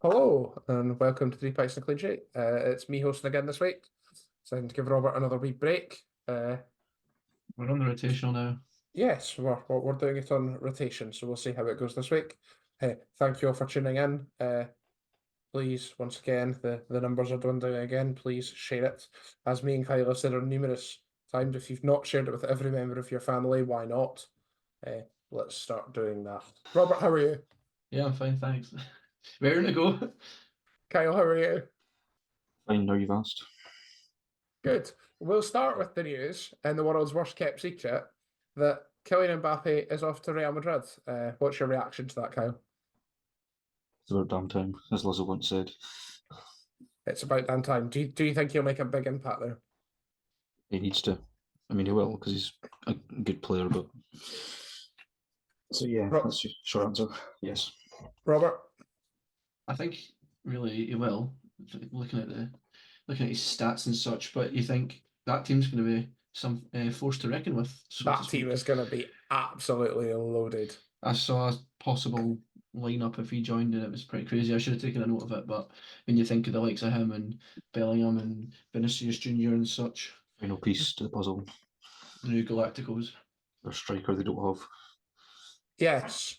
Hello, and welcome to Three Pints and a Clean Sheet. It's me hosting again this week. So I'm to give Robert another wee break. We're on the rotational now. Yes, we're doing it on rotation, so we'll see how it goes this week. Thank you all for tuning in. Please, once again, the numbers are dwindling again. Please share it. As me and Kyle have said on numerous times, if you've not shared it with every member of your family, why not? Let's start doing that. Robert, how are you? Yeah, I'm fine, thanks. Where to go? Kyle, how are you? Fine, now you've asked. Good. We'll start with the news in the world's worst kept secret that Kylian Mbappe is off to Real Madrid. What's your reaction to that, Kyle? It's about damn time, as Lizzo once said. It's about damn time. Do you think he'll make a big impact there? He needs to. I mean, he will, because he's a good player, but... So, yeah, that's your short answer. Yes. Robert? I think, really, he will, looking at his stats and such, but you think that team's going to be some force to reckon with? So that team is going to be absolutely loaded. I saw a possible lineup if he joined, and it was pretty crazy. I should have taken a note of it, but when you think of the likes of him and Bellingham and Vinicius Junior and such, Final piece to the puzzle. the new Galacticos. Their striker they don't have. Yes.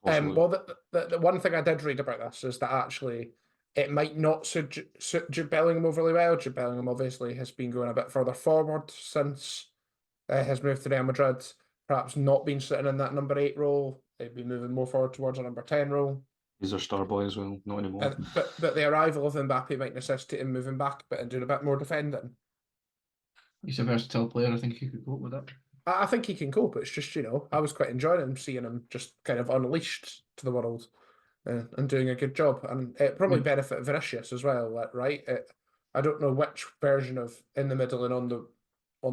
Possibly. Well, the one thing I did read about this is that actually it might not suit Jude Bellingham overly well. Jude Bellingham obviously has been going a bit further forward since his move to Real Madrid. Perhaps not been sitting in that number 8 role. They'd be moving more forward towards a number 10 role. He's their star boy as well, not anymore. But the arrival of Mbappe might necessitate him moving back a bit and doing a bit more defending. He's a versatile player. I think he could cope with that. I think he can cope. It's just, I was quite enjoying him, seeing him just kind of unleashed to the world and doing a good job. And it probably benefited Vinicius as well, right? I don't know which version of in the middle and on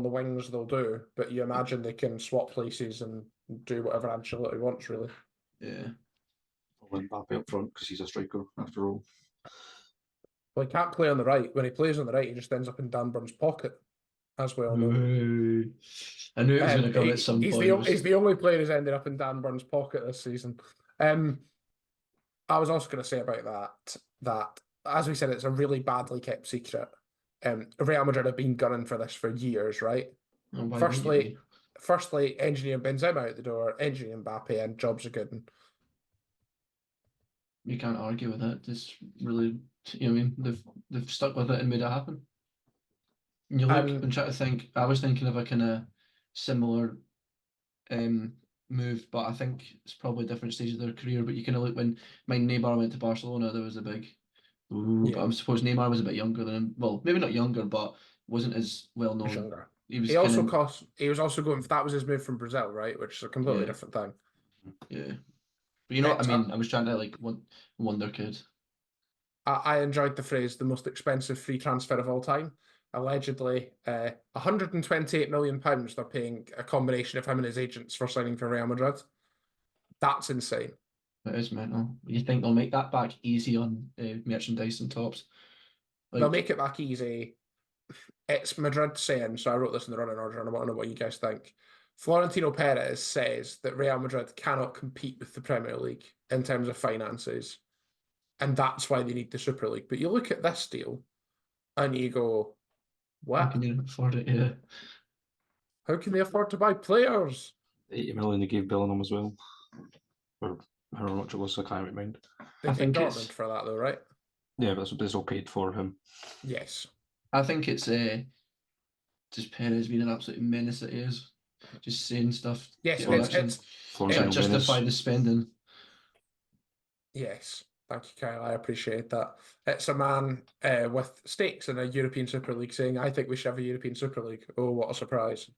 the wings they'll do, but you imagine they can swap places and do whatever Ancelotti wants, really. Yeah. I'll Mbappe up front because he's a striker after all. Well, he can't play on the right. When he plays on the right, he just ends up in Dan Burn's pocket, as we all know. I knew it was going to come at some point. He's the only player who's ended up in Dan Burn's pocket this season. I was also going to say about that, as we said, it's a really badly kept secret. Real Madrid have been gunning for this for years, right? Firstly, engineering Benzema out the door, engineering Mbappe, and jobs are good. You can't argue with it. It's really, they've stuck with it and made it happen. And you look and try to think. I was thinking of a kind of similar move, but I think it's probably different stages of their career. But you kind of look when Neymar went to Barcelona, there was a big. Ooh, but I suppose Neymar was a bit younger than him. Well, maybe not younger, but wasn't as well known. Younger. He was also going. That was his move from Brazil, right? Which is a completely different thing. Yeah, but you know what I mean. I was trying to wonder kid. I enjoyed the phrase "the most expensive free transfer of all time." Allegedly, £128 million they're paying a combination of him and his agents for signing for Real Madrid. That's insane. It is mental. You think they'll make that back easy on merchandise and tops? They'll make it back easy. It's Madrid saying, so I wrote this in the running order and I want to know what you guys think. Florentino Perez says that Real Madrid cannot compete with the Premier League in terms of finances. And that's why they need the Super League. But you look at this deal and you go, what? How can you afford it? Yeah. How can they afford to buy players? 80 million they gave Bellingham as well. Or however much it was, I can't remember. They paid Dortmund for that though, right? Yeah, but that's all paid for him. Yes. I think it's just Perez being an absolute menace that he is. Just saying stuff. Yes, it's justify the spending. Yes. Thank you, Kyle. I appreciate that. It's a man with stakes in a European Super League saying, I think we should have a European Super League. Oh, what a surprise.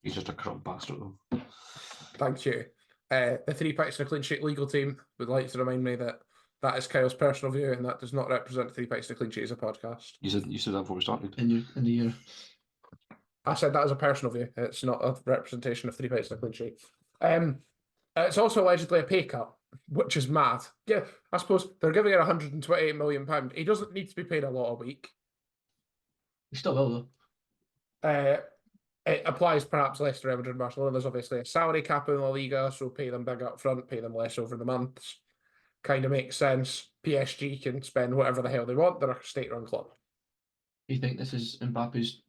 He's just a corrupt bastard, though. Thank you. The Three Pints and a Clean Sheet legal team would like to remind me that is Kyle's personal view and that does not represent Three Pints and a Clean Sheet as a podcast. You said that before we started. In the year. I said that as a personal view. It's not a representation of Three Pints and a Clean Sheet. It's also allegedly a pay cut, which is mad. Yeah, I suppose they're giving it £128 million. He doesn't need to be paid a lot a week. He still will, though. It applies perhaps less to Real Madrid and Barcelona. There's obviously a salary cap in La Liga, so pay them big up front, pay them less over the months. kind of makes sense. PSG can spend whatever the hell they want. They're a state-run club. Do you think this is Mbappe's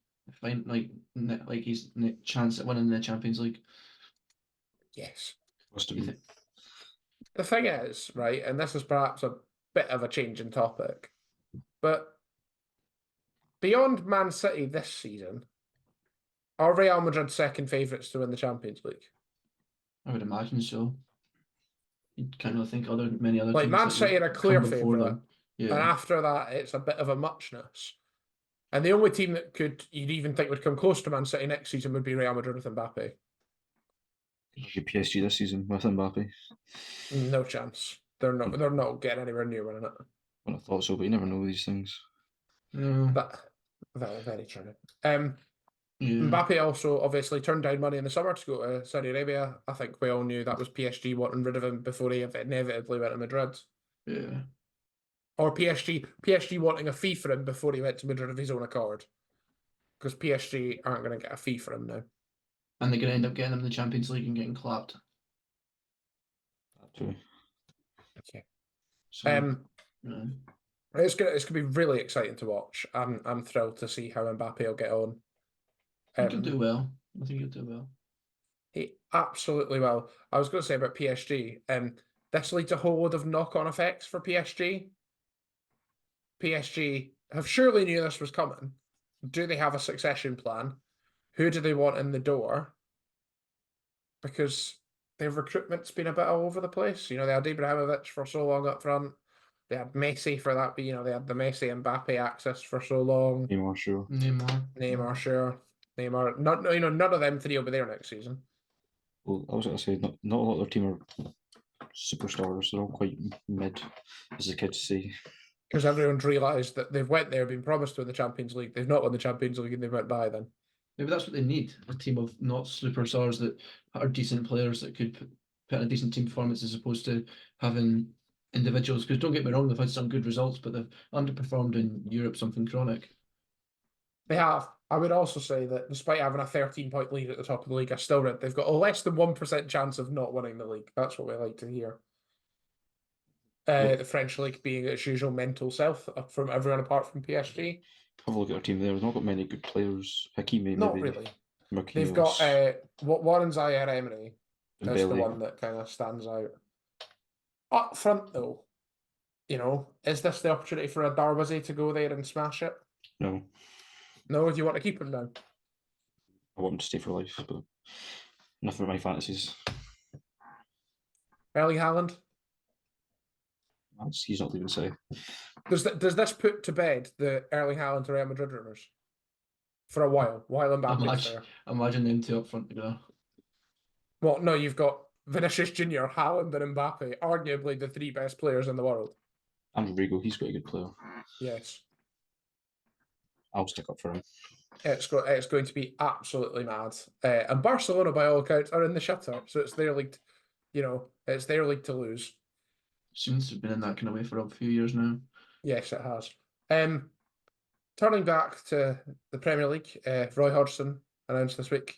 his chance at winning the Champions League? Yes. Must have You been. think? The thing is, right, and this is perhaps a bit of a change in topic, but beyond Man City this season, are Real Madrid second favourites to win the Champions League? I would imagine so. You'd kind of think many other Like teams Man that City would are a clear come before favourite, them. and Yeah, after that, it's a bit of a muchness. And the only team that you'd even think would come close to Man City next season would be Real Madrid with Mbappe. PSG this season with Mbappe. No chance. They're not getting anywhere near winning it. Well, I thought so, but you never know these things. no, But very, very true. yeah. Mbappe also obviously turned down money in the summer to go to Saudi Arabia. I think we all knew that was PSG wanting rid of him before he inevitably went to Madrid. Yeah. Or PSG wanting a fee for him before he went to Madrid of his own accord. Because PSG aren't going to get a fee for him now. And they're going to end up getting him the Champions League and getting clapped. That too. Okay. So, yeah. It's gonna be really exciting to watch. I'm thrilled to see how Mbappe will get on. He can do well. I think he'll do well. He absolutely will. I was going to say about PSG. This leads a whole load of knock-on effects for PSG. PSG have surely knew this was coming. Do they have a succession plan? Who do they want in the door? Because their recruitment's been a bit all over the place. You know, they had Ibrahimovic for so long up front. They had Messi for that, but they had the Messi and Mbappe access for so long. Neymar, sure. Neymar. Sure. Neymar. None of them three will be there next season. Well, I was going to say, not a lot of their team are superstars. They're all quite mid, as the kids say. Because everyone's realised that they've went there, been promised to win the Champions League. They've not won the Champions League and they went by then. Maybe that's what they need, a team of not superstars that are decent players that could put in a decent team performance as opposed to having individuals. Because don't get me wrong, they've had some good results, but they've underperformed in Europe, something chronic. They have. I would also say that despite having a 13-point lead at the top of the league, I still read they've got a less than 1% chance of not winning the league. That's what we like to hear. The French league being its usual mental self from everyone apart from PSG. Have a look at our team there. They've not got many good players. Hakimi, Not maybe. really. Marquinhos, They've got Warren Zaire Emery. That's the Dembele. one that kind of stands out. Up front, though, is this the opportunity for a Darwaze to go there and smash it? No, No, do you want to keep him down? I want him to stay for life, but nothing with my fantasies. Erling Haaland? He's not leaving City. Does this put to bed the Erling Haaland to Real Madrid rumours? For a while Mbappe's there. Imagine them two up front together. Well, no, you've got Vinicius Junior, Haaland and Mbappe, arguably the three best players in the world. And Rodrigo, he's quite a good player. Yes. I'll stick up for him. It's going to be absolutely mad. And Barcelona, by all accounts, are in the shutter, so it's their league. It's their league to lose. Seems to have been in that kind of way for a few years now. Yes, it has. Turning back to the Premier League, Roy Hodgson announced this week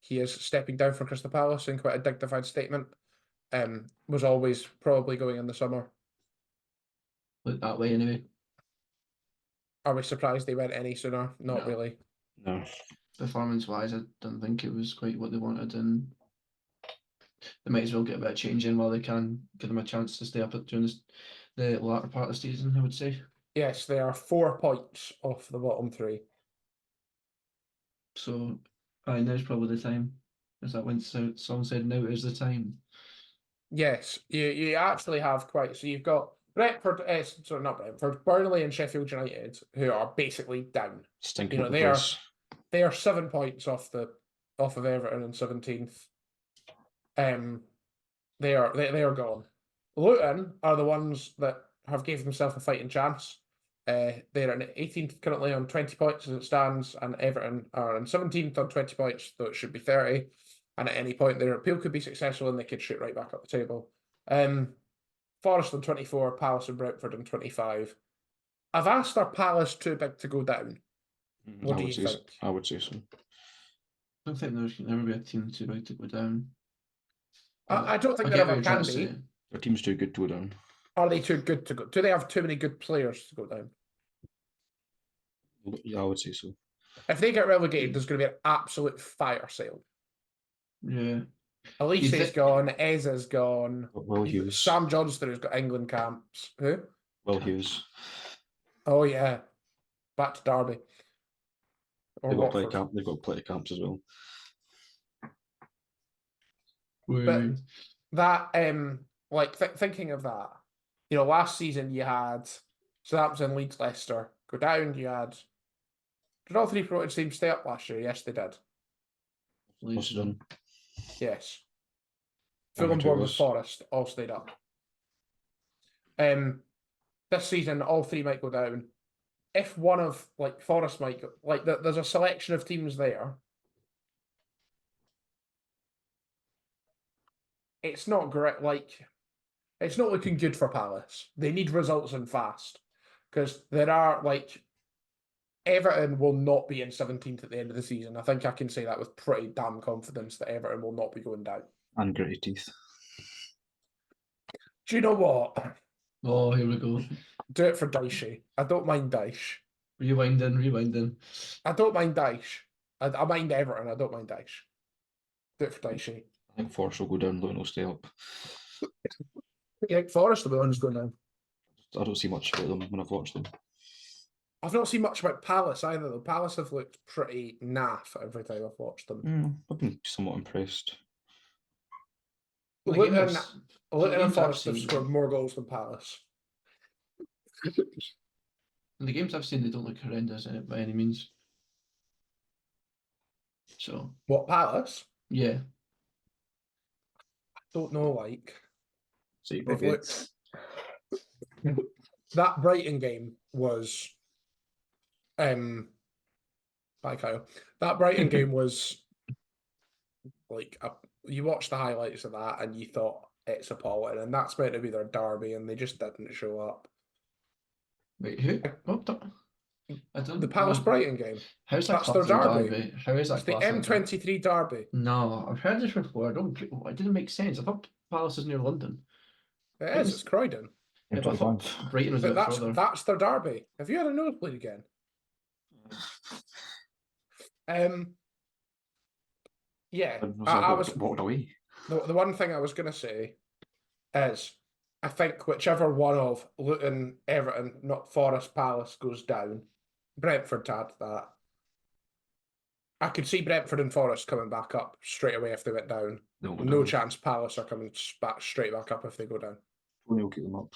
he is stepping down from Crystal Palace in quite a dignified statement. Was always probably going in the summer. Look that way anyway. Are we surprised they went any sooner? Not No. really. No. Performance-wise, I don't think it was quite what they wanted, and they might as well get a bit of change in while they can, give them a chance to stay up during the latter part of the season, I would say. Yes, they are 4 points off the bottom three. So, now's probably the time. As that song said, now is the time. Yes, you actually have quite. So you've got Brentford, not Brentford, Burnley and Sheffield United, who are basically down. Stinking They are 7 points off of Everton in 17th. They are gone. Luton are the ones that have gave themselves a fighting chance. They're in 18th currently on 20 points as it stands, and Everton are in 17th on 20 points, though it should be 30. And at any point, their appeal could be successful and they could shoot right back up the table. Forest on 24, Palace and Brentford on 25. I've asked, are Palace too big to go down? What do you think? I would say so. I don't think there can never be a team too big to go down. I don't think there ever can be. Their team's too good to go down. Are they too good to go? Do they have too many good players to go down? Yeah, I would say so. If they get relegated, there's going to be an absolute fire sale. Yeah. Elise's gone, Eza's gone. Will Hughes. Sam Johnston, who's got England camps. Who? Will Hughes. Oh, yeah. Back to Derby. Or They've got to play Watford. camp. They've got to play camps as well. But that, like, thinking of that, you know, last season you had Southampton, Leeds, Leicester go down. You had. Did all three promoted teams stay up last year? Yes, they did. What's he done? Yes. One or Fulham, two Bournemouth, was. Forest all stayed up. This season, all three might go down. If one of like Forest might go, like there's a selection of teams there. It's not great. Like, it's not looking good for Palace. They need results and fast because there are like Everton will not be in 17th at the end of the season. I think I can say that with pretty damn confidence that Everton will not be going down. And gritty teeth. Do you know what? Oh, here we go. Do it for Dyche. I don't mind Dyche. Rewinding. I don't mind Dyche. I mind Everton. I don't mind Dyche. Do it for Dyche. I think Forest will go down, Luton will stay up. You think Forest will be the ones going down? I don't see much about them when I've watched them. I've not seen much about Palace either, though. Palace have looked pretty naff every time I've watched them. I've been somewhat impressed. Luton and games I've Forest have seen- scored more goals than Palace. In the games I've seen, they don't look horrendous in it by any means. So, What, Palace? yeah. Don't know, like. So you They've looked... That Brighton game was... Bye, Kyle. That Brighton game was... Like, you watched the highlights of that and you thought it's appalling, and that's meant to be their derby, and they just didn't show up. Wait, who? What I don't The Palace know. Brighton game. How's that That's their classed as a derby. How is that It's the classed as a derby? M23 derby. No, I've heard this before. It didn't make sense. I thought Palace is near London. It is, it's Croydon. Yeah, but I thought Brighton was a But bit further. that's their derby. Have you had a nosebleed again? Yeah, I was walked away. the one thing I was gonna say is I think whichever one of Luton, Everton, not Forest, Palace goes down, Brentford had that. I could see Brentford and Forest coming back up straight away if they went down. No chance Palace are coming back straight back up if they go down. Tony will keep them up.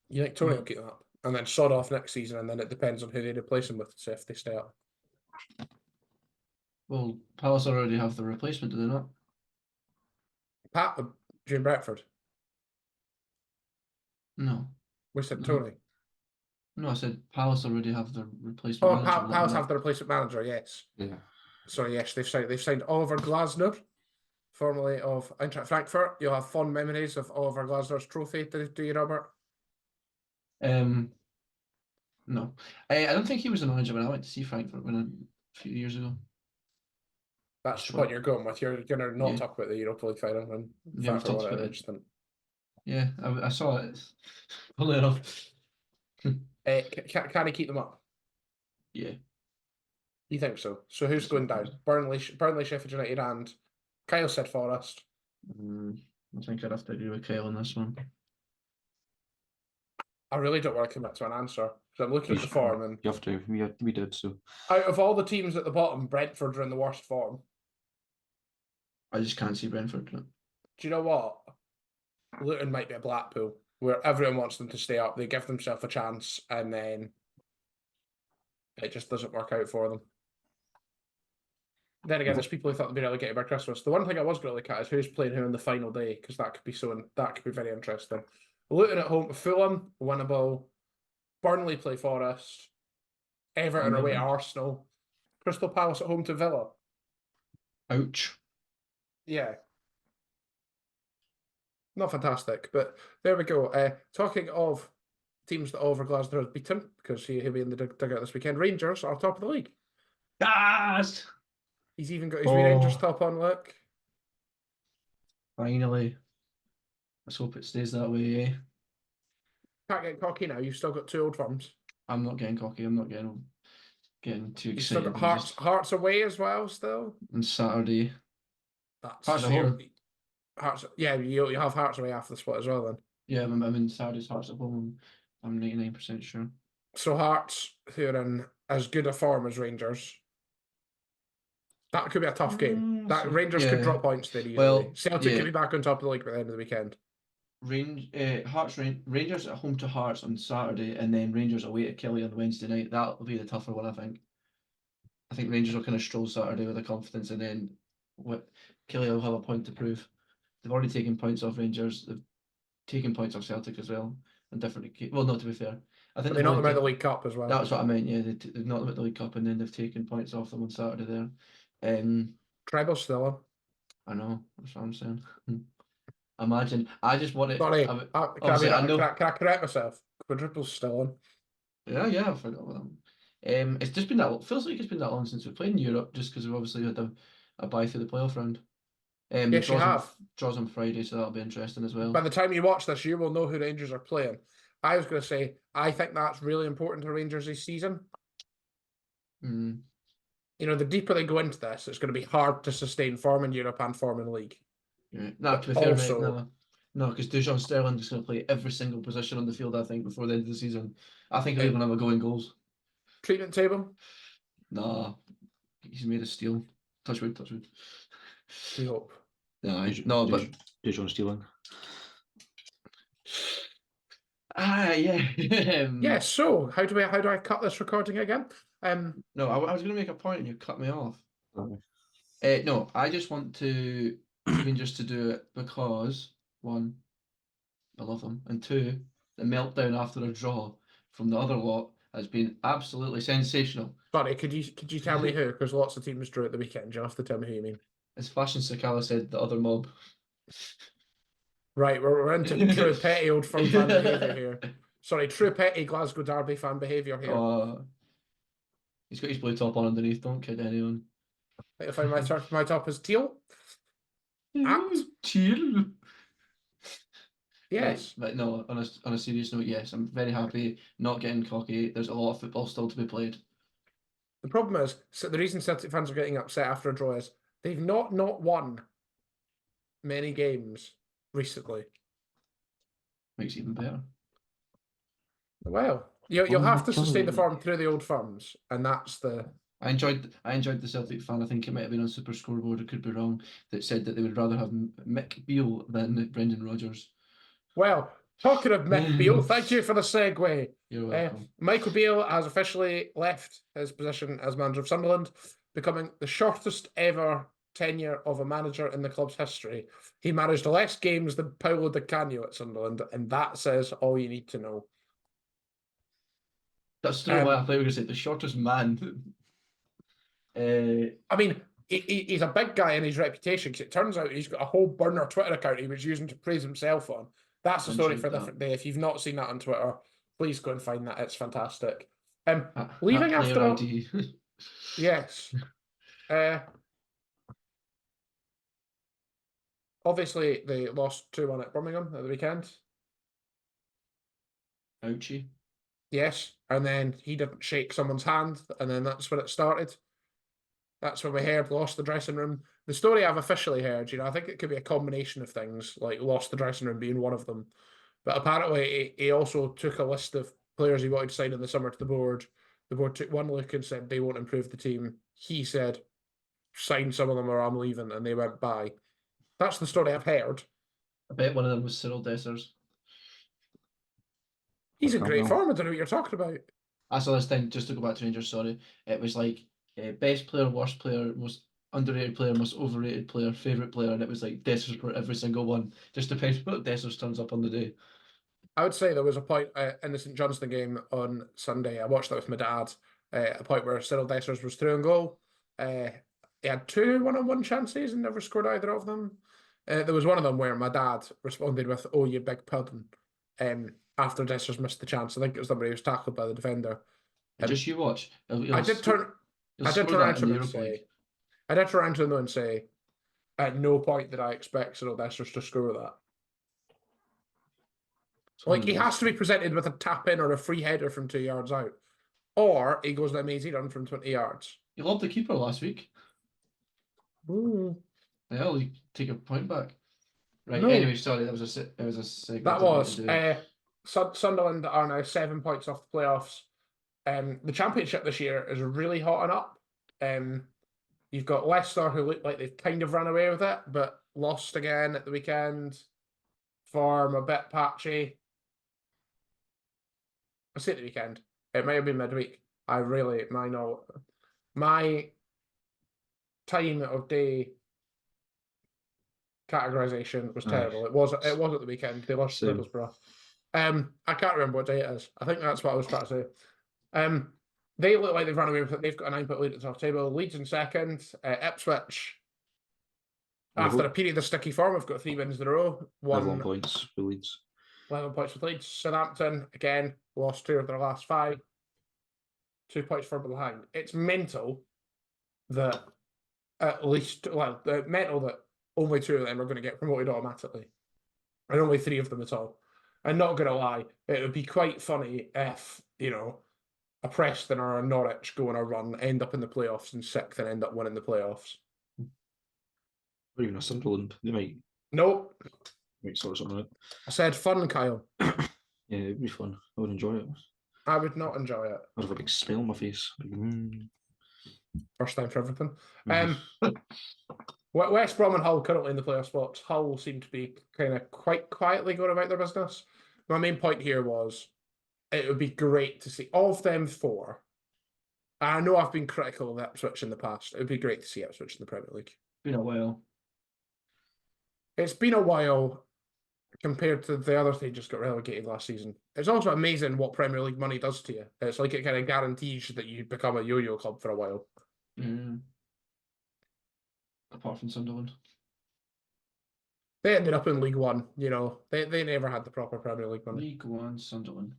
You think Tony will keep them up? And then sod off next season, and then it depends on who they replace them with, so if they stay up. Well, Palace already have the replacement, do they not? Jim Brentford. No. We said Mhm. Tony. No, I said Palace already have the replacement. Oh, manager, Palace not- have the replacement manager, yes. Yeah. Sorry, yes, they've signed Oliver Glasner, formerly of Eintracht Frankfurt. You'll have fond memories of Oliver Glasner's trophy, do you, Robert? No. I don't think he was the manager when I went to see Frankfurt a few years ago. That's the Sure. point you're going with. You're going to not Yeah. talk about the Europa League final when Yeah, we Frankfurt talked won it about in it. instant. Yeah, I saw it. Funnily enough. Can he keep them up? Yeah. You think so? So who's going down? Burnley, Sheffield United, and Kyle said Forest. I think I'd have to agree with Kyle on this one. I really don't want to commit to an answer because I'm looking at the You- form, and You have to. We did so. out of all the teams at the bottom, Brentford are in the worst form. I just can't see Brentford. Do you know what? Luton might be a Blackpool, where everyone wants them to stay up. They give themselves a chance, and then it just doesn't work out for them. Then again, there's people who thought they'd be relegated by Christmas. The one thing I was going to look at is who's playing who on the final day, because that could be very interesting. Luton at home to Fulham, winnable. Burnley play Forest. Everton away to Arsenal. Crystal Palace at home to Villa. Ouch. Yeah. Not fantastic, but there we go. Talking of teams that Oliver Glasner has beaten, because he'll be in the dugout this weekend, Rangers are top of the league. Yes! He's even got his wee Rangers top on, look. Finally. Let's hope it stays that way. Eh? Can't get cocky now. You've still got 2 Old Firms. I'm not getting cocky. I'm not getting too You've still excited. got Hearts away as well. Still. On Saturday. That's Hearts at so home. Hearts. Yeah, you have Hearts away after the split as well. Then. Yeah, I'm in Saturday's Hearts at home. I'm 99% sure. So Hearts, who are in as good a form as Rangers. That could be a tough game. That Rangers could drop points there easily. Well, Celtic could be back on top of the league by the end of the weekend. Rangers at home to Hearts on Saturday, and then Rangers away to Killie on Wednesday night. That'll be the tougher one, I think. I think Rangers will kind of stroll Saturday with a confidence, and then Killie will have a point to prove. They've already taken points off Rangers. They've taken points off Celtic as well. On different well, no, to be fair, I think they knocked them out of the League Cup as well. That's what I meant. Yeah, they've knocked them out the League Cup, and then they've taken points off them on Saturday there. Treble's still on. I know. That's what I'm saying. Imagine. I just want it. Sorry, can I correct myself? Quadruple's still on. Yeah, I forgot about them. It's just been that. Feels like it's been that long since we played in Europe, just because we've obviously had a bye through the playoff round. Yes, you have. Draws on Friday, so that'll be interesting as well. By the time you watch this, you will know who Rangers are playing. I was going to say, I think that's really important to Rangers this season. Mm. You know, the deeper they go into this, it's going to be hard to sustain form in Europe and form in the league. Yeah. No, to be fair, mate, no, because Dujon Sterling is going to play every single position on the field, I think, before the end of the season. I think he'll even have a go in goals. Treatment table? Nah, he's made of steel. Touch wood. We hope. No, but Dujon Sterling. Yeah. Yeah. So how do I cut this recording again? No, I was going to make a point and you cut me off. Okay. No, I just want to Rangers to do it because 1, I love them, and 2, the meltdown after a draw from the other lot has been absolutely sensational. Sorry, could you tell me who? Because lots of teams drew at the weekend. You'll have to tell me who you mean. As Fashion Sakala said, the other mob. Right, we're into true petty Old Firm fan behaviour here. Sorry, true petty Glasgow Derby fan behaviour here. He's got his blue top on underneath. Don't kid anyone. I find my top is teal. Apt. Teal. Yes, but no. On a serious note, yes, I'm very happy. Not getting cocky. There's a lot of football still to be played. The problem is, so the reason Celtic fans are getting upset after a draw is they've not won many games recently. Makes it even better. Well, you'll have to sustain the form through the Old Firms, and that's the. I enjoyed the Celtic fan. I think it might have been on Super Scoreboard. I could be wrong. That said that they would rather have Mick Beale than Brendan Rodgers. Well, talking of Mick Beale, thank you for the segue. You're welcome. Michael Beale has officially left his position as manager of Sunderland, becoming the shortest ever tenure of a manager in the club's history. He managed less games than Paolo Di Canio at Sunderland, and that says all you need to know. That's true. I thought you were going to say the shortest man. I mean, he's a big guy in his reputation, because it turns out he's got a whole burner Twitter account he was using to praise himself on. That's a story for a different day. If you've not seen that on Twitter, please go and find that. It's fantastic. Leaving after all, yes. Obviously, they lost 2-1 at Birmingham at the weekend. Ouchie. Yes, and then he didn't shake someone's hand, and then that's when it started. That's when we heard lost the dressing room. The story I've officially heard, I think it could be a combination of things, like lost the dressing room being one of them. But apparently, he also took a list of players he wanted to sign in the summer to the board. The board took one look and said they won't improve the team. He said, sign some of them or I'm leaving, and they went by. That's the story I've heard. I bet one of them was Cyril Dessers. He's in great form. I don't know what you're talking about. I saw this thing, just to go back to Rangers, sorry. It was like best player, worst player, most underrated player, most overrated player, favourite player, and it was like Dessers for every single one. Just depends what Dessers turns up on the day. I would say there was a point in the St Johnstone game on Sunday. I watched that with my dad. A point where Cyril Dessers was through and goal. He had 2 one-on-one chances and never scored either of them. There was one of them where my dad responded with, "Oh, you big puddin'," after Dessers missed the chance. I think it was the where he was tackled by the defender. Just you watch. I did turn around to him and say, at no point did I expect Cyril Dessers to score that. Like, he has to be presented with a tap in or a free header from 2 yards out. Or he goes an amazing run from 20 yards. You loved the keeper last week. Ooh. Hell, you take a point back. Right. No. Anyway, sorry, that was a segment. That I didn't was. mean to do. Sunderland are now 7 points off the playoffs. The Championship this year is really hot and up. You've got Leicester, who look like they've kind of run away with it, but lost again at the weekend. Form a bit patchy. I say at the weekend. It may have been midweek. My time of day categorization was terrible. It was at the weekend. They lost to Same. Middlesbrough. I can't remember what day it is. I think that's what I was trying to say. They look like they've run away with it. They've got a 9-point lead at the top table. Leeds in second. Ipswich, after a period of sticky form, have got 3 wins in a row. 11 points for Leeds. 11 points with Leeds. Southampton, again, lost 2 of their last 5. 2 points further behind. It's mental that mental that only 2 of them are going to get promoted automatically. And only 3 of them at all. I'm not going to lie, it would be quite funny if, a Preston or a Norwich go on a run, end up in the playoffs in 6th and end up winning the playoffs. Or even a Sunderland. They might Nope. sort something out. I said fun, Kyle. Yeah, it'd be fun. I would enjoy it. I would not enjoy it. I'd have a big smile on my face. First time for everything. West Brom and Hull currently in the playoff spots. Hull seem to be kind of quite quietly going about their business. My main point here was it would be great to see of them 4. I know I've been critical of Ipswich in the past. It would be great to see Ipswich in the Premier League. Been a while. It's been a while compared to the others they just got relegated last season. It's also amazing what Premier League money does to you. It's like it kind of guarantees that you become a yo-yo club for a while. Apart from Sunderland. They ended up in League One, They never had the proper Premier League money. League One, Sunderland.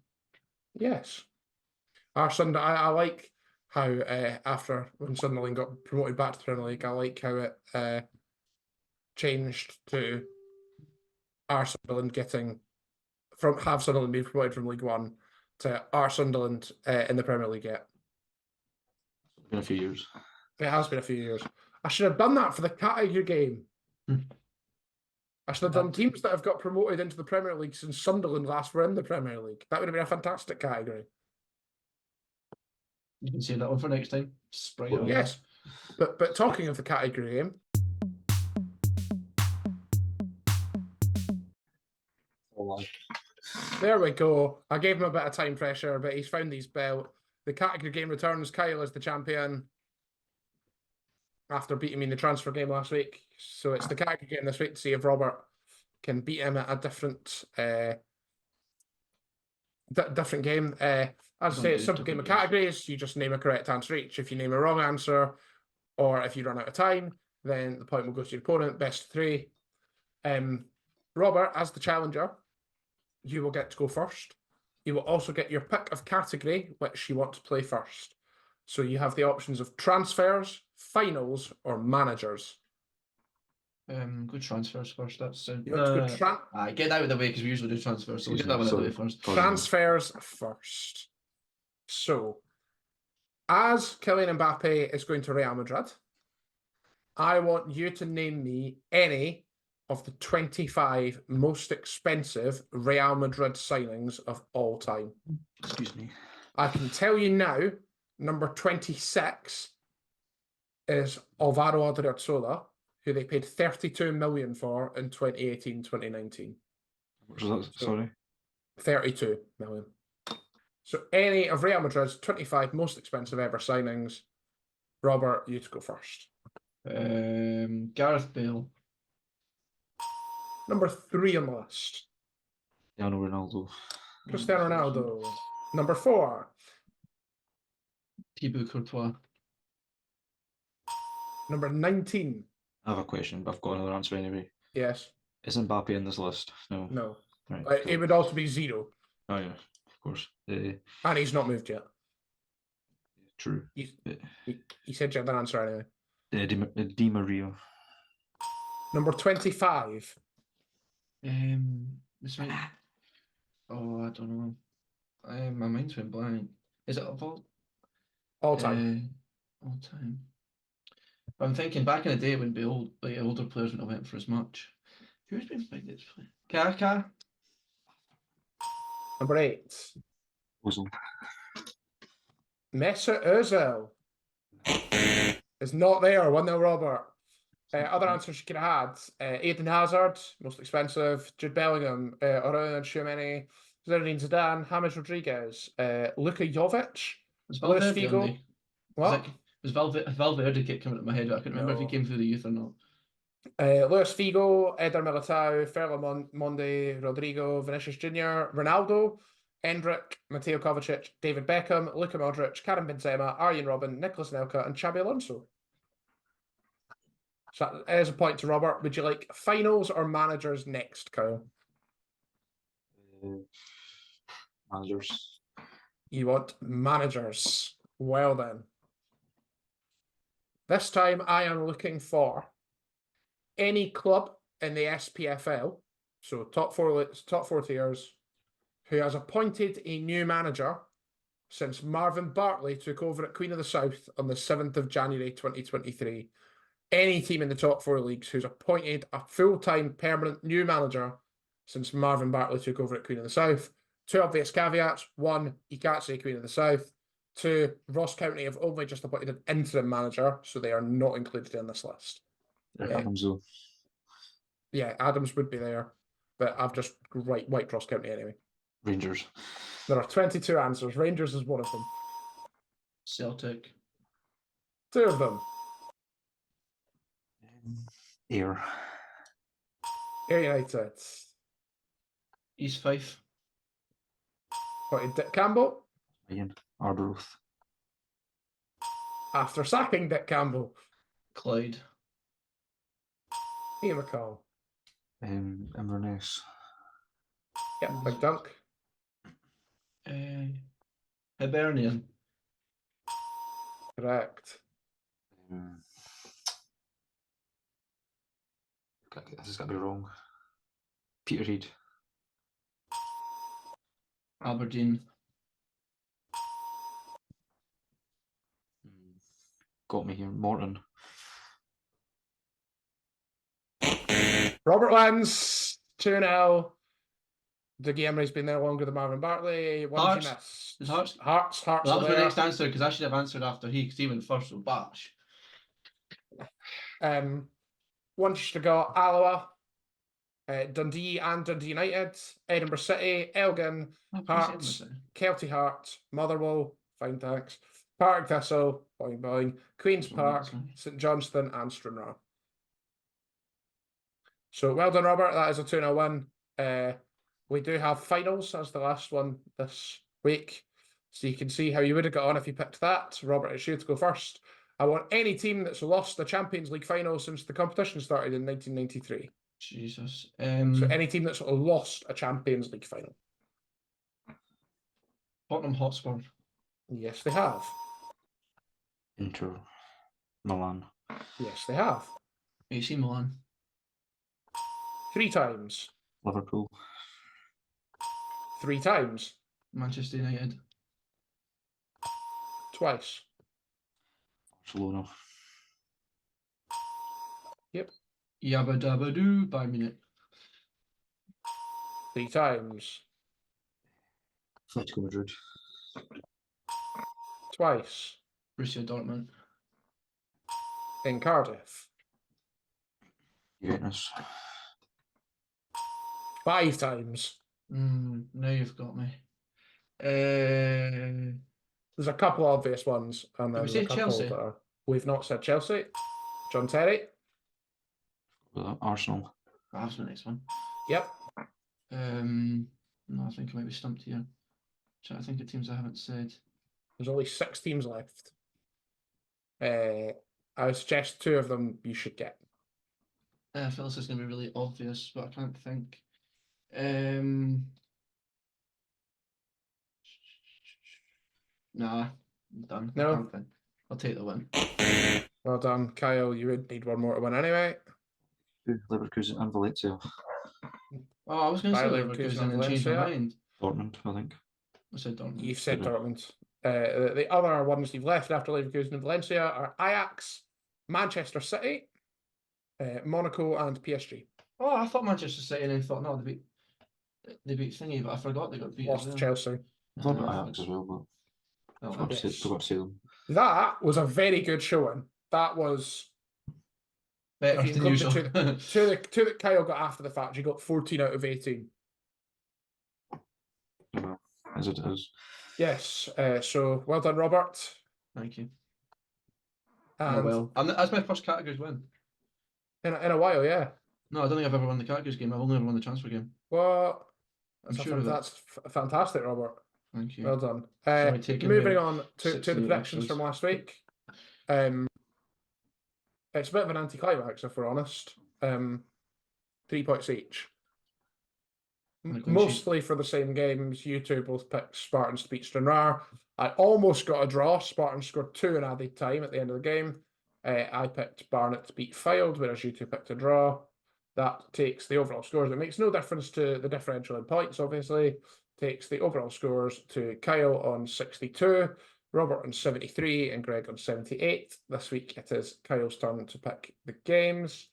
Yes. I like how after when Sunderland got promoted back to the Premier League, I like how it changed to our Sunderland have Sunderland being promoted from League One to our Sunderland in the Premier League yet. It's been a few years. It has been a few years. I should have done that for the category game. I should have done teams that have got promoted into the Premier League since Sunderland last were in the Premier League. That would have been a fantastic category. You can save that one for next time. Sprite it Yes. But talking of the category game. There we go. I gave him a bit of time pressure, but he's found his belt. The category game returns. Kyle is the champion after beating me in the transfer game last week. So it's the category game this week to see if Robert can beat him at a different game. As I say, it's a simple game of categories. You just name a correct answer each. If you name a wrong answer, or if you run out of time, then the point will go to your opponent. Best of 3. Robert, as the challenger, you will get to go first. You will also get your pick of category which you want to play first. So you have the options of transfers, finals, or managers. Go transfers first. That's You want to go get out of the way because we usually do transfers. So we'll get that one out of the way first. Transfers first. So, as Kylian Mbappe is going to Real Madrid, I want you to name me any of the 25 most expensive Real Madrid signings of all time. Excuse me. I can tell you now, number 26 is Alvaro Odriozola, who they paid 32 million for in 2018-2019. What was that? Sorry. 32 million. So any of Real Madrid's 25 most expensive ever signings, Robert, you to go first. Gareth Bale. Number 3 on the list. Cristiano Ronaldo. Cristiano Ronaldo. Number 4. Thibaut Courtois. Number 19. I have a question, but I've got another answer anyway. Yes. Is Mbappe in this list? No. No. Right. It would also be 0. Oh yeah, of course. And he's not moved yet. True. He said you had an answer anyway. Di Maria. Number 25. This might. Oh, I don't know. My mind's went blank. Is it of All time. all time? But I'm thinking back in the day, it wouldn't be older players wouldn't have went for as much. Who's been big this play? Kaka. Number 8. Ozil. Mesut Ozil is not there. 1-0 Robert. Other answers you could have had: Eden Hazard, most expensive; Jude Bellingham, Aurelien Tchouameni, Zinedine Zidane, James Rodriguez, Luka Jovic, Was Luis Valverde on Figo. the? What? Was Valverde kept coming to my head, but I couldn't remember if he No. came through the youth or not. Luis Figo, Eder Militao, Ferland Monde, Rodrigo, Vinicius Jr., Ronaldo, Endrick, Mateo Kovacic, David Beckham, Luka Modric, Karim Benzema, Arjen Robben, Nicolas Anelka, and Xabi Alonso. So as a point to Robert, would you like finals or managers next, Kyle? Managers. You want managers. Well then. This time I am looking for any club in the SPFL, so top four tiers, who has appointed a new manager since Marvin Bartley took over at Queen of the South on the 7th of January 2023. Any team in the top 4 leagues who's appointed a full-time permanent new manager since Marvin Bartley took over at Queen of the South. 2 obvious caveats. 1, you can't say Queen of the South. 2, Ross County have only just appointed an interim manager, so they are not included in this list. Adams, though. Yeah, Adams would be there, but I've just wiped Ross County anyway. Rangers. There are 22 answers. Rangers is one of them. Celtic. 2 of them. Ayr. Ayr United. East Fife. Appointed Dick Campbell Ian. Arbroath. after sacking Dick Campbell. Clyde. Ian McCall. Inverness. Yep, Big Dunk. Hibernian. Correct. This is going to be wrong. Peterhead. Aberdeen. Got me here. Morton. Robert wins 2-0. Dougie Emery's been there longer than Marvin Bartley. One he missed. Is Hearts? Hearts Well, that was my there. next answer because I should have answered after because he went first, so bash. One should have got Alloa, Dundee and Dundee United, Edinburgh City, Elgin, Hearts, Kelty Hearts, Motherwell, fine thanks, Partick Thistle, boing boing, Queen's Park, St Johnstone and Stranraer. So well done, Robert. That is a 2-0 win. We do have finals as the last one this week. So you can see how you would have got on if you picked that. Robert, it's you to go first. I want any team that's lost the Champions League final since the competition started in 1993. Jesus. So any team that's lost a Champions League final. Tottenham Hotspur. Yes, they have. Inter. Milan. Yes, they have. AC Milan. 3 times. Liverpool. 3 times. Manchester United. Twice. Barcelona. Yep. Yabba Dabba Doo, Bayern Munich. 3 times. Atletico Madrid. Twice. Borussia Dortmund. In Cardiff. Juventus. 5 times. Now you've got me. There's a couple of obvious ones, and then Did we there's say a couple Chelsea? that are... We've not said Chelsea. John Terry. Arsenal. That's the next one. Yep. No, I think I might be stumped here. Trying to think of teams I haven't said. There's only 6 teams left. I would suggest 2 of them you should get. I feel this is going to be really obvious, but I can't think. Nah, I'm done. No? I can't think. I'll take the win. Well done, Kyle. You would need one more to win anyway. Leverkusen and Valencia. Oh, I was going to say Bayer Leverkusen Leverkusen and change my Valencia. mind. Dortmund, I think. I said Dortmund. You've said Did I? Dortmund. The other ones you've left after Leverkusen and Valencia are Ajax, Manchester City, Monaco, and PSG. Oh, I thought Manchester City, and I thought no, they beat thingy, but I forgot they got beat. Lost as to well. Chelsea. I thought about Ajax as well, but Oh, forgot, yes. forgot to say them. That was a very good showing. That was better if you than include usual. the two that Kyle got after the fact. You got 14 out of 18. Well, as it is. Yes. So well done, Robert. Thank you. And Oh well, that's my first categories win. in a while, yeah. No, I don't think I've ever won the categories game. I've only ever won the transfer game. Well, I'm sure of it. that's fantastic, Robert. Thank you. Well done. Sorry, taking Moving me on to the 68 predictions episodes. from last week. It's a bit of an anticlimax, if we're honest. 3 points each. And a clean sheet. Mostly for the same games. You two both picked Spartans to beat Stranraer. I almost got a draw. Spartans scored 2 in added time at the end of the game. I picked Barnet to beat Fylde, whereas you two picked a draw. That takes the overall scores. It makes no difference to the differential in points, obviously. Takes the overall scores to Kyle on 62, Robert on 73, and Greg on 78. This week it is Kyle's turn to pick the games.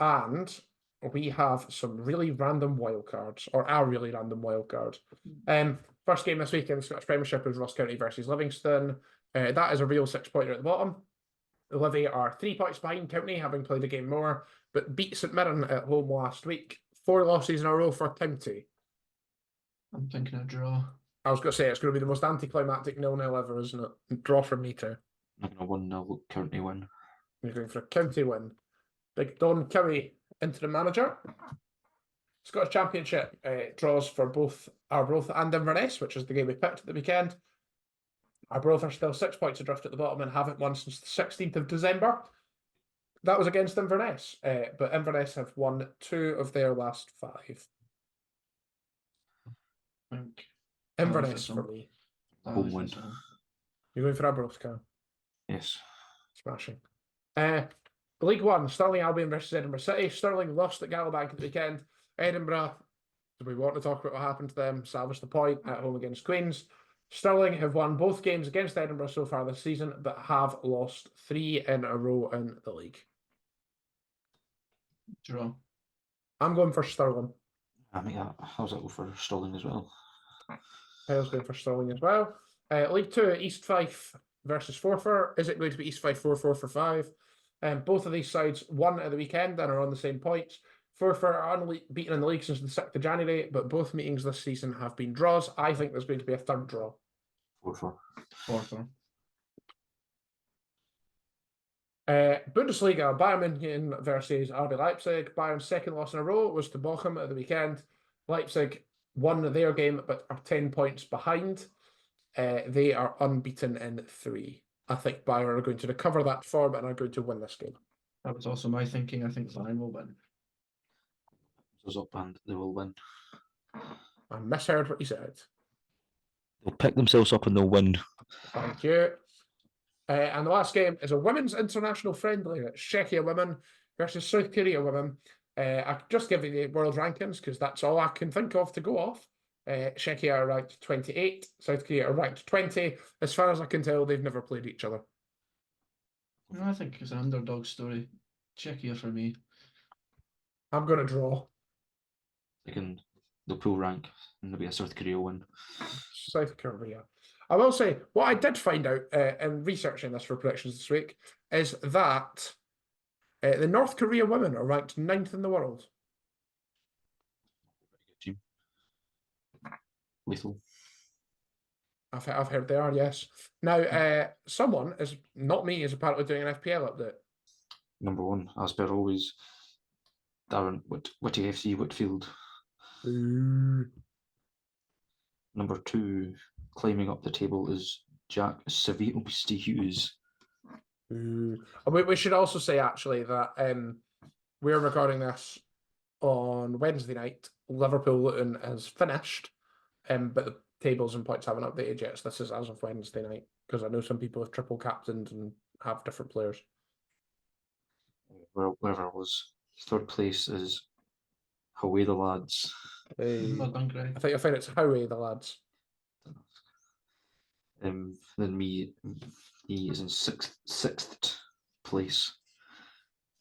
And we have some really random wildcards, or a really random wildcard. First game this week in the Scottish Premiership is Ross County versus Livingston. That is a real 6-pointer at the bottom. Livy are 3 points behind County, having played a game more, but beat St Mirren at home last week. 4 losses in a row for County. I'm thinking a draw. I was going to say, it's going to be the most anticlimactic 0-0 ever, isn't it? Draw from me too. I'm going to 1-0 County win. You're going for a County win. Big Don Cowie into the manager. Scottish Championship draws for both Arbroath and Inverness, which is the game we picked at the weekend. Arbroath are still 6 points adrift at the bottom and haven't won since the 16th of December. That was against Inverness, but Inverness have won 2 of their last 5. I think Inverness for me. Home win. You're going for Arbroath, Carl? Yes. Smashing. League One, Stirling Albion versus Edinburgh City. Stirling lost at Gallowbank at the weekend. Edinburgh, do we want to talk about what happened to them? Salvaged the point at home against Queens. Stirling have won both games against Edinburgh so far this season, but have lost 3 in a row in the league. Draw. I'm going for Stirling. I mean, how's that go for Stirling as well? Kyle's going for Stirling as well. League 2, East Fife versus Forfar. Is it going to be East Fife 4-4 for 5? Both of these sides won at the weekend and are on the same points. Forfar are unbeaten in the league since the 6th of January, but both meetings this season have been draws. I think there's going to be a third draw. 4-4. 4-4. Bundesliga, Bayern München versus RB Leipzig. Bayern's second loss in a row was to Bochum at the weekend. Leipzig won their game, but are 10 points behind. They are unbeaten in 3. I think Bayern are going to recover that form and are going to win this game. That was also my thinking. I think Bayern will win. Up and they will win. I misheard what you said. They'll pick themselves up and they'll win. Thank you. And the last game is a women's international friendly. It's Czechia women versus South Korea women. I just give you the world rankings because that's all I can think of to go off. Czechia are ranked 28. South Korea are ranked 20. As far as I can tell, they've never played each other. I think it's an underdog story. Czechia for me. I'm going to draw. They'll pull rank and there'll be a South Korea win. South Korea. I will say, what I did find out in researching this for predictions this week is that the North Korea women are ranked 9th in the world. Team. Lethal. I've heard they are, yes. Now, someone, is not me, is apparently doing an FPL update. Number 1, as per always, Darren Whitty FC Whitfield. Number 2, climbing up the table is Jack Savvy Hughes. We should also say, actually, that we're recording this on Wednesday night. Liverpool-Luton is finished, but the tables and points haven't updated yet, so this is as of Wednesday night, because I know some people have triple captained and have different players. Wherever it was. 3rd place is Away the Lads. Well done, Greg. I think it's Howie, the lads. Then me, he is in sixth place,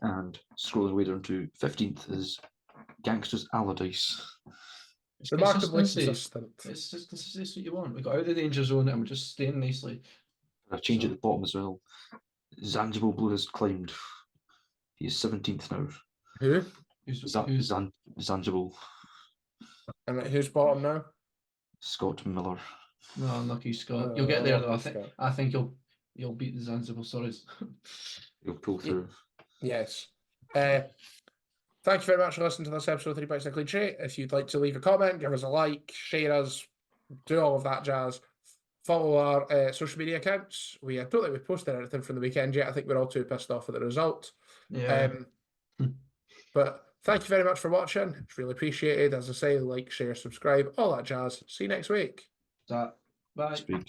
and scrolling way down to 15th is Gangsters Allardyce. It's Remarkably consistency. consistent. It's just consistency what you want. We got out of the danger zone and we're just staying nicely. I've changed at the bottom as well. Zanzibar Blue has climbed. He is 17th now. Who? Zanzibar. And who's bottom now? Scott Miller. No, unlucky Scott. You'll get there though. Scott. I think you'll beat the Zanzibar Stories. He'll pull through. Yes. Thank you very much for listening to this episode of 3 Pints and a Clean Sheet. If you'd like to leave a comment, give us a like, share us, do all of that jazz. Follow our social media accounts. I don't think we've posted anything from the weekend yet. I think we're all too pissed off with the result. Yeah. But thank you very much for watching. It's really appreciated. As I say, like, share, subscribe, all that jazz. See you next week. Bye. Speed.